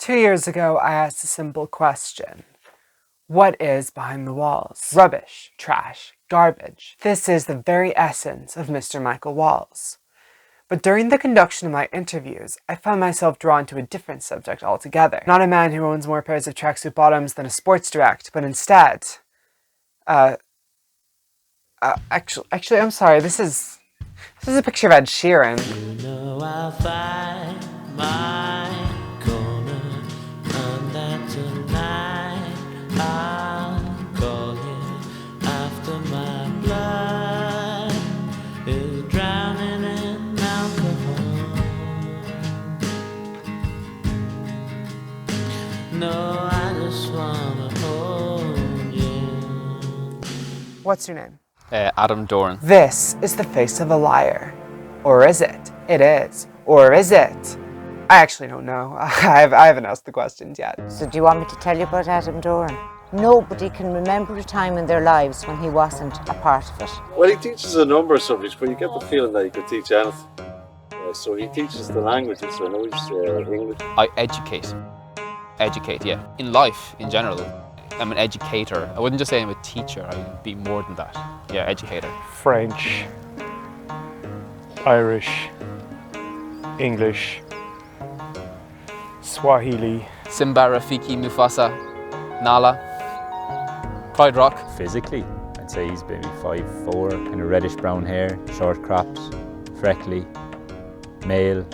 2 years ago, I asked a simple question. What is behind the walls? Rubbish, trash, garbage. This is the very essence of Mr. Michael Walls. But during the conduction of my interviews, I found myself drawn to a different subject altogether. Not a man who owns more pairs of tracksuit bottoms than a Sports Direct, but instead, actually, I'm sorry. This is a picture of Ed Sheeran. You know I'll find my corner, and that tonight I'll call him after my blood is drowning in alcohol. No, I just wanna hold you. What's your name? Adam Doran. This is the face of a liar. Or is it? It is. Or is it? I actually don't know. I haven't asked the questions yet. So do you want me to tell you about Adam Doran? Nobody can remember a time in their lives when he wasn't a part of it. Well, he teaches a number of subjects, but you get the feeling that he could teach anything. So he teaches the languages, so I know he's English. I educate, yeah. In life, in general, I'm an educator. I wouldn't just say I'm a teacher, I'd be more than that. Yeah, educator. French, Irish, English, Swahili. Simba, Rafiki, Mufasa, Nala, Pride Rock. Physically, I'd say he's maybe 5'4", kind of reddish brown hair, short cropped, freckly, male.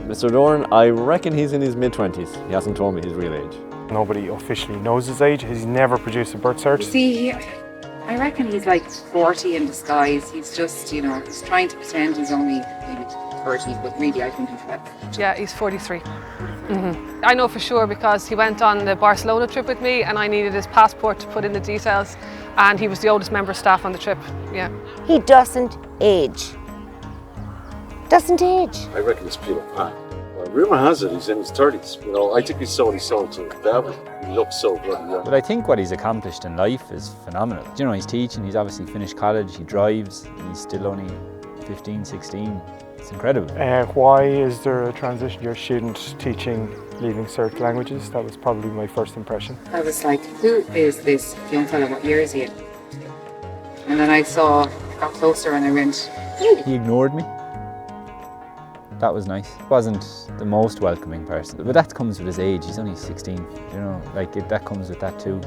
Mr. Doran, I reckon he's in his mid-20s. He hasn't told me his real age. Nobody officially knows his age. He's never produced a birth cert. See, I reckon he's like 40 in disguise. He's just, he's trying to pretend he's only maybe 30, but really I think he's about 40. Yeah, he's 43. I know for sure because he went on the Barcelona trip with me and I needed his passport to put in the details, and he was the oldest member of staff on the trip, yeah. He doesn't age. Doesn't age. I reckon it's Peter Pan. Well, rumour has it he's in his 30s. I think he's sold to the devil. He looks so good and young. But I think what he's accomplished in life is phenomenal. He's teaching, he's obviously finished college, he drives, and he's still only 15, 16. It's incredible. Why is there a transition? Your student teaching, leaving certain languages? That was probably my first impression. I was like, who is this young fellow? What year is he in? And then I got closer and I went, He ignored me. That was nice. Wasn't the most welcoming person, but that comes with his age. He's only 16, that comes with that too.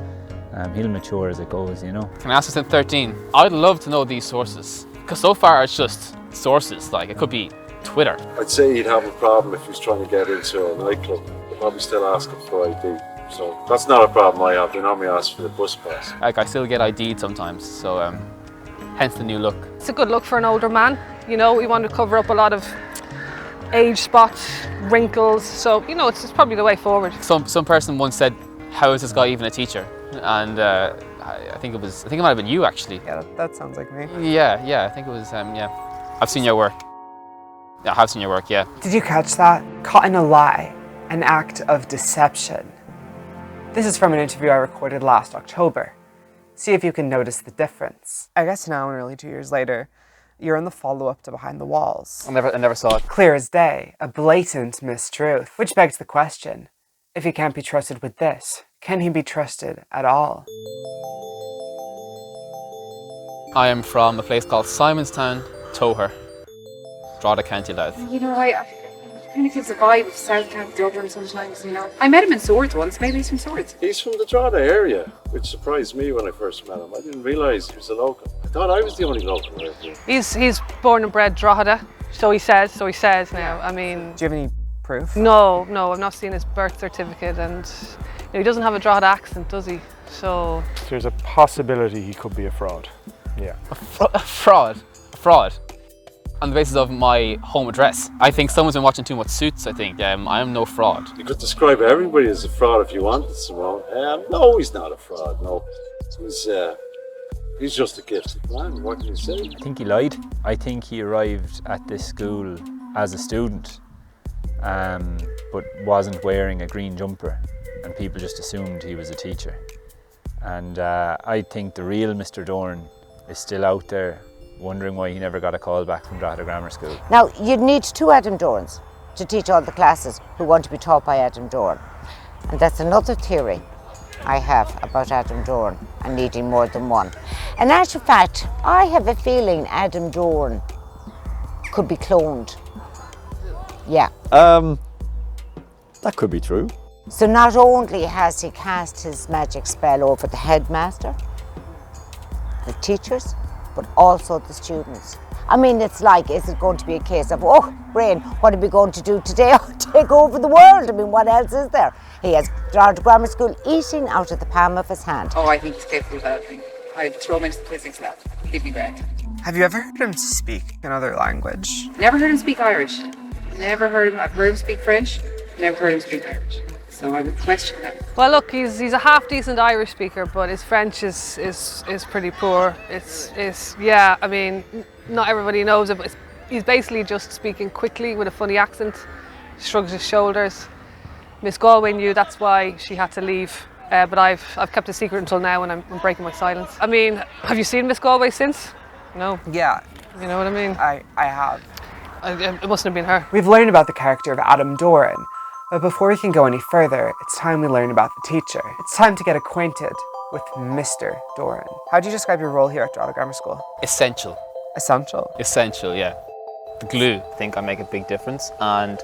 He'll mature as it goes, Can I ask this in 13? I'd love to know these sources, because so far it's just sources, it could be Twitter. I'd say he'd have a problem if he was trying to get into a nightclub. They'd probably still ask him for ID. So that's not a problem I have. They normally ask for the bus pass. I still get ID'd sometimes, so hence the new look. It's a good look for an older man. We want to cover up a lot of age spots, wrinkles, so it's probably the way forward. Some person once said, "How is this guy even a teacher?" And I think it might have been you actually. Yeah, that sounds like me. Yeah, I think it was. I've seen your work. Yeah, I have seen your work. Yeah. Did you catch that? Caught in a lie, an act of deception. This is from an interview I recorded last October. See if you can notice the difference. I guess now, nearly 2 years later, you're in the follow-up to Behind the Walls. I never saw it. Clear as day, a blatant mistruth. Which begs the question, if he can't be trusted with this, can he be trusted at all? I am from a place called Simonstown, Toher, Drogheda County Louth. I kind of gives a vibe of South County Dublin sometimes, I met him in Swords once, maybe he's from Swords. He's from the Drogheda area, which surprised me when I first met him. I didn't realise he was a local. I thought I was the only local around here. He's born and bred Drogheda, so he says now. I mean... Do you have any proof? No, I've not seen his birth certificate, and he doesn't have a Drogheda accent, does he? So... There's a possibility he could be a fraud. Yeah. A fraud? On the basis of my home address. I think someone's been watching too much Suits, I think. I am no fraud. You could describe everybody as a fraud if you wanted, Simone. No, he's not a fraud, no. He's just a gifted man, what can you say? I think he lied. I think he arrived at this school as a student, but wasn't wearing a green jumper, and people just assumed he was a teacher. And I think the real Mr. Doran is still out there, wondering why he never got a call back from Drogheda Grammar School. Now, you'd need 2 Adam Dorans to teach all the classes who want to be taught by Adam Doran. And that's another theory I have about Adam Doran and needing more than one. In actual fact, I have a feeling Adam Doran could be cloned. Yeah. That could be true. So not only has he cast his magic spell over the headmaster, the teachers, but also the students. I mean, it's like, is it going to be a case of, oh, brain, what are we going to do today? Take over the world. I mean, what else is there? He has Drogheda Grammar School eating out of the palm of his hand. Oh, I think he's capable of that thing. I'd throw him into the physics lab. He'd be great. Have you ever heard him speak another language? Never heard him speak Irish. Never heard him. I've heard him speak French. Never heard him speak Irish. So I would question that. Well, look, he's a half decent Irish speaker, but his French is pretty poor. Yeah. I mean, not everybody knows it, but he's basically just speaking quickly with a funny accent. Shrugs his shoulders. Miss Galway knew that's why she had to leave, but I've kept it secret until now, and I'm breaking my silence. I mean, have you seen Miss Galway since? No. Yeah. You know what I mean? I have. It mustn't have been her. We've learned about the character of Adam Doran, but before we can go any further, it's time we learn about the teacher. It's time to get acquainted with Mr. Doran. How do you describe your role here at Drogheda Grammar School? Essential. Essential? Essential, yeah. The glue. I think I make a big difference, and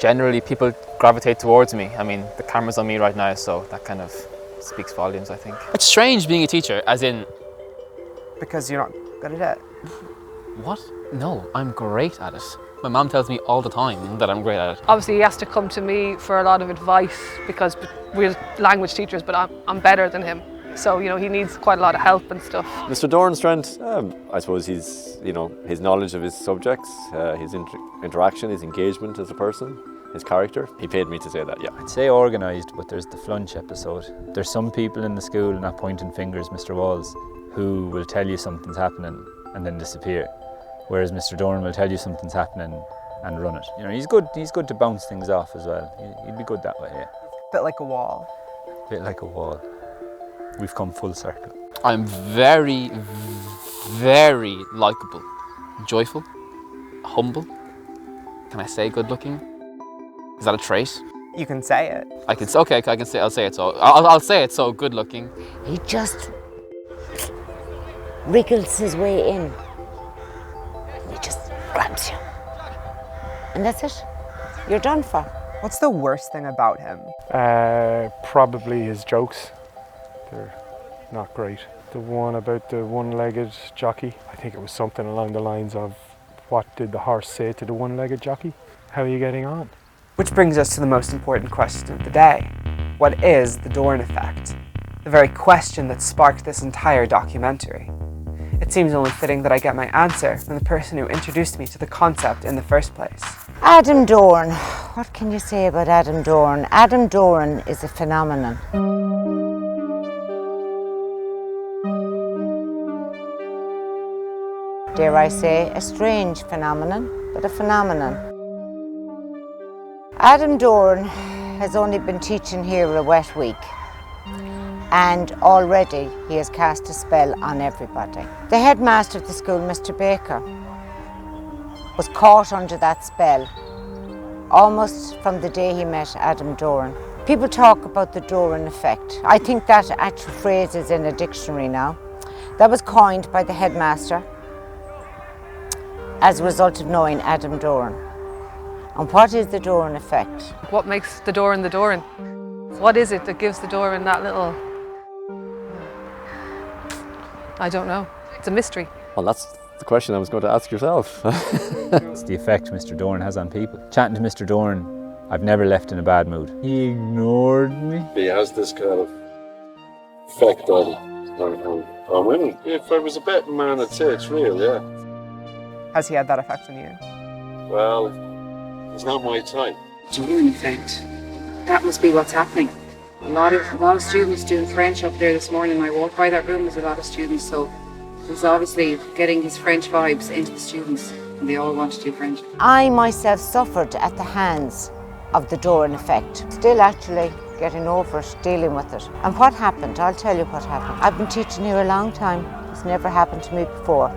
generally people gravitate towards me. I mean, the camera's on me right now, so that kind of speaks volumes, I think. It's strange being a teacher, as in... Because you're not good at it. What? No, I'm great at it. My mum tells me all the time that I'm great at it. Obviously, he has to come to me for a lot of advice because we're language teachers, but I'm better than him. So, you know, he needs quite a lot of help and stuff. Mr. Doran's strength, I suppose his knowledge of his subjects, his interaction, his engagement as a person, his character. He paid me to say that, yeah. I'd say organised, but there's the flunch episode. There's some people in the school, not pointing fingers, Mr. Walls, who will tell you something's happening and then disappear. Whereas Mr. Doran will tell you something's happening and run it. You know, he's good to bounce things off as well. He'd be good that way, yeah. Bit like a wall. Bit like a wall. We've come full circle. I'm very, very likeable, joyful, humble. Can I say good looking? Is that a trait? You can say it. I can say. I'll say it. So I'll say it. So good looking. He just wriggles his way in. He just grabs you. And that's it. You're done for. What's the worst thing about him? Probably his jokes. They're not great. The one about the one-legged jockey, I think it was something along the lines of, what did the horse say to the one-legged jockey? How are you getting on? Which brings us to the most important question of the day. What is the Doran Effect? The very question that sparked this entire documentary. It seems only fitting that I get my answer from the person who introduced me to the concept in the first place. Adam Doran. What can you say about Adam Doran? Adam Doran is a phenomenon. Dare I say, a strange phenomenon, but a phenomenon. Adam Doran has only been teaching here a wet week, and already he has cast a spell on everybody. The headmaster of the school, Mr. Baker, was caught under that spell almost from the day he met Adam Doran. People talk about the Doran effect. I think that actual phrase is in a dictionary now. That was coined by the headmaster as a result of knowing Adam Doran. And what is the Doran effect? What makes the Doran the Doran? What is it that gives the Doran that little... I don't know. It's a mystery. Well, that's the question I was going to ask yourself. It's the effect Mr. Doran has on people. Chatting to Mr. Doran, I've never left in a bad mood. He ignored me. He has this kind of effect on women. If I was a betting man, I'd say it's real, yeah. Has he had that effect on you? Well, it's not my type. Doran effect. That must be what's happening. A lot of students doing French up there this morning. I walked by that room, there's a lot of students, so he's obviously getting his French vibes into the students, and they all want to do French. I myself suffered at the hands of the Doran effect. Still actually getting over it, dealing with it. And what happened? I'll tell you what happened. I've been teaching here a long time. It's never happened to me before.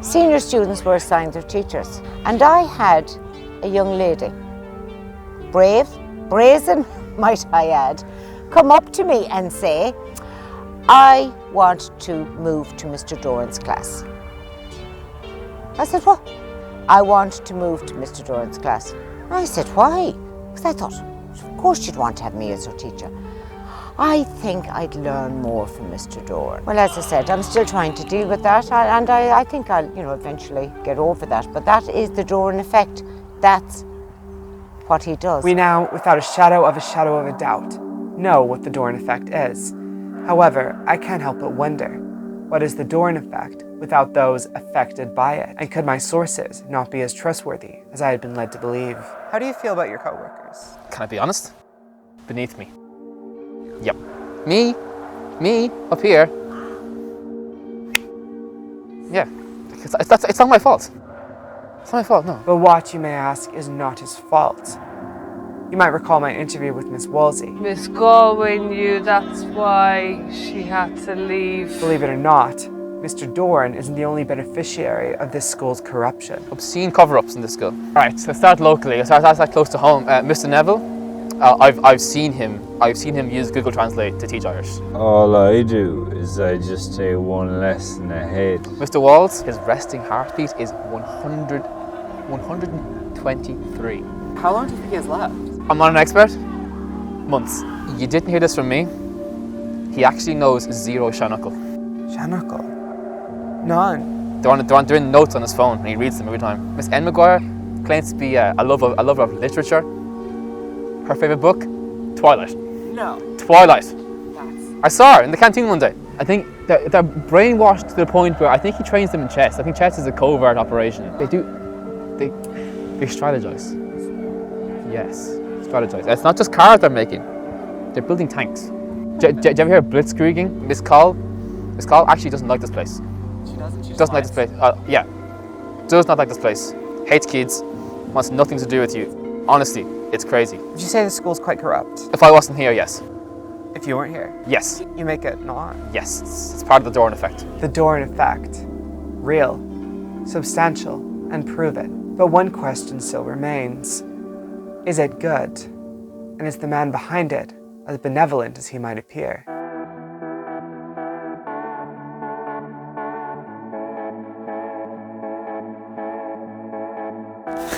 Senior students were assigned their teachers, and I had a young lady, brave, brazen, might I add, come up to me and say, I want to move to Mr. Doran's class. I said, what? I want to move to Mr. Doran's class. And I said, why? Because I thought, of course you'd want to have me as your teacher. I think I'd learn more from Mr. Doran. Well, as I said, I'm still trying to deal with that, and I think I'll, eventually get over that. But that is the Doran effect. That's what he does. We now, without a shadow of a doubt, know what the Doran effect is. However, I can't help but wonder, what is the Doran effect without those affected by it? And could my sources not be as trustworthy as I had been led to believe? How do you feel about your coworkers? Can I be honest? Beneath me. Yep. Me, up here. Yeah, it's not my fault. It's not my fault, no. But what, you may ask, is not his fault. You might recall my interview with Miss Wolsey. Miss Galway knew that's why she had to leave. Believe it or not, Mr. Doran isn't the only beneficiary of this school's corruption. Obscene cover-ups in this school. Right, so start locally. Start close to home. Mr. Neville, I've seen him use Google Translate to teach Irish. All I do is I just say one lesson ahead. Mr. Walls, his resting heartbeat is 123. How long do you think he has left? I'm not an expert. Months. You didn't hear this from me. He actually knows 0 Shanachal. Shanachal? None. They're doing notes on his phone and he reads them every time. Miss N. Maguire claims to be a lover of literature. Her favourite book? Twilight. No. Twilight. I saw her in the canteen one day. I think they're brainwashed to the point where I think he trains them in chess. I think chess is a covert operation. They strategize. Yes, strategize. It's not just cars they're making. They're building tanks. Do you ever hear of blitzkrieging? Miss Call actually doesn't like this place. She doesn't? She doesn't like this place. Yeah. Does not like this place. Hates kids. Wants nothing to do with you. Honestly, it's crazy. Would you say the school's quite corrupt? If I wasn't here, yes. If you weren't here? Yes. You make it not? Yes, it's part of the Doran effect. The Doran effect. Real, substantial, and proven. But one question still remains. Is it good? And is the man behind it as benevolent as he might appear?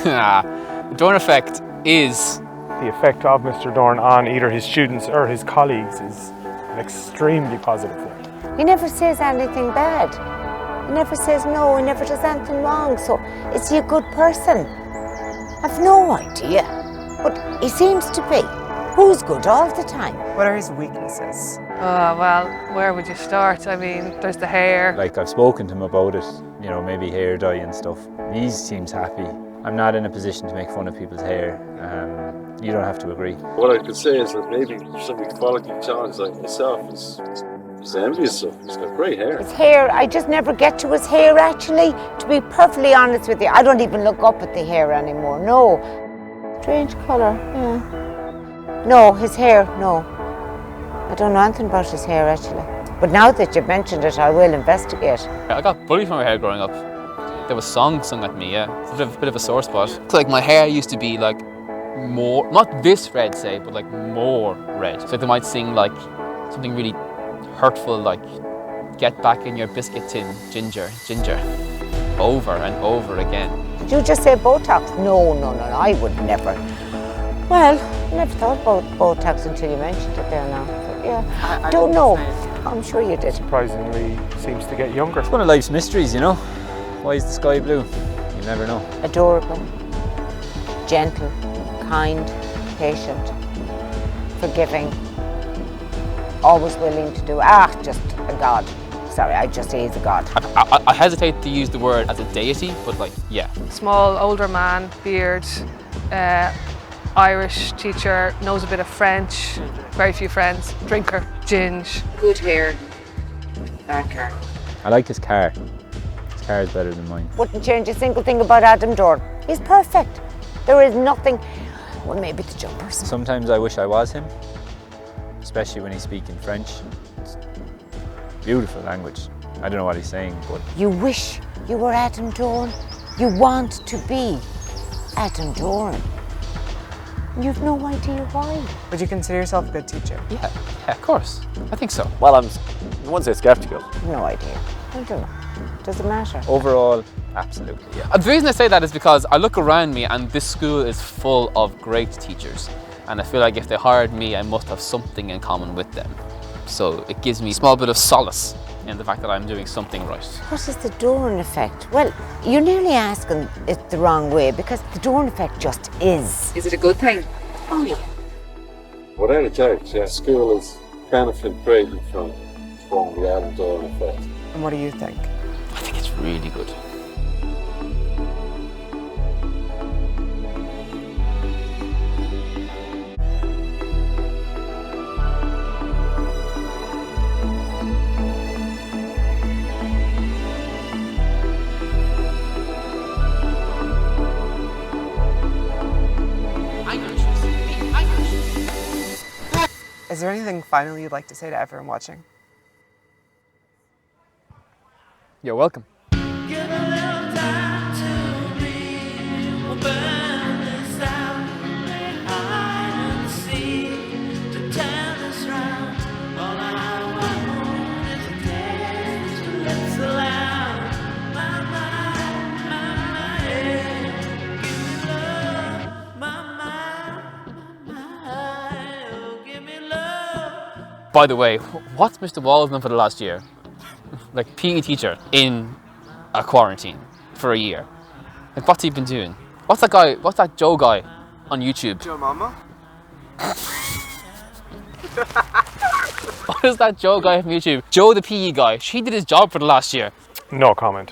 The Doran effect is... The effect of Mr. Doran on either his students or his colleagues is an extremely positive one. He never says anything bad. He never says no, he never does anything wrong. So is he a good person? I've no idea. But he seems to be. Who's good all the time? What are his weaknesses? Well, where would you start? I mean, there's the hair. Like, I've spoken to him about it, maybe hair dye and stuff. He seems happy. I'm not in a position to make fun of people's hair. You don't have to agree. What I could say is that maybe somebody quality challenge like myself is envious of. He's got great hair. His hair, I just never get to his hair actually. To be perfectly honest with you, I don't even look up at the hair anymore, no. Strange colour, yeah. No, his hair, no. I don't know anything about his hair actually. But now that you've mentioned it, I will investigate. I got bullied for my hair growing up. There was songs sung at me, yeah. It's a bit of a sore spot. It's like my hair used to be like more, not this red say, but like more red. So they might sing like something really hurtful like "Get back in your biscuit tin, ginger, ginger," over and over again. Did you just say Botox? No, I would never. Well, I never thought about Botox until you mentioned it there now. But yeah, I don't know. I'm sure you did. Surprisingly, seems to get younger. It's one of life's mysteries, Why is the sky blue? You never know. Adorable, gentle, kind, patient, forgiving, always willing to do. Just a god. Sorry, I just say he's a god. I hesitate to use the word as a deity, but like, yeah. Small, older man, beard, Irish teacher, knows a bit of French, very few friends, drinker, ginge. Good hair, bad car. I like his car. His car is better than mine. Wouldn't change a single thing about Adam Doran. He's perfect. There is nothing, well, maybe the jumpers. Sometimes I wish I was him, especially when he's speaking French. It's beautiful language. I don't know what he's saying, but... You wish you were Adam Doran. You want to be Adam Doran. You've no idea why. Would you consider yourself a good teacher? Yeah, of course. I think so. Well, I wouldn't say sceptical. No idea. I don't know. Does it matter? Overall, absolutely, yeah. The reason I say that is because I look around me and this school is full of great teachers. And I feel like if they hired me, I must have something in common with them. So it gives me a small bit of solace in the fact that I'm doing something right. What is the Doran effect? Well, you're nearly asking it the wrong way because the Doran effect just is. Is it a good thing? Oh, yeah. Without a doubt, yeah, school is benefiting greatly from the Adam Doran effect. And what do you think? I think it's really good. Is there anything final you'd like to say to everyone watching? You're welcome. By the way, what's Mr. Walls done for the last year? Like PE teacher in a quarantine for a year. Like what's he been doing? What's that Joe guy on YouTube? Joe Mama? What is that Joe guy from YouTube? Joe the PE guy. He did his job for the last year. No comment.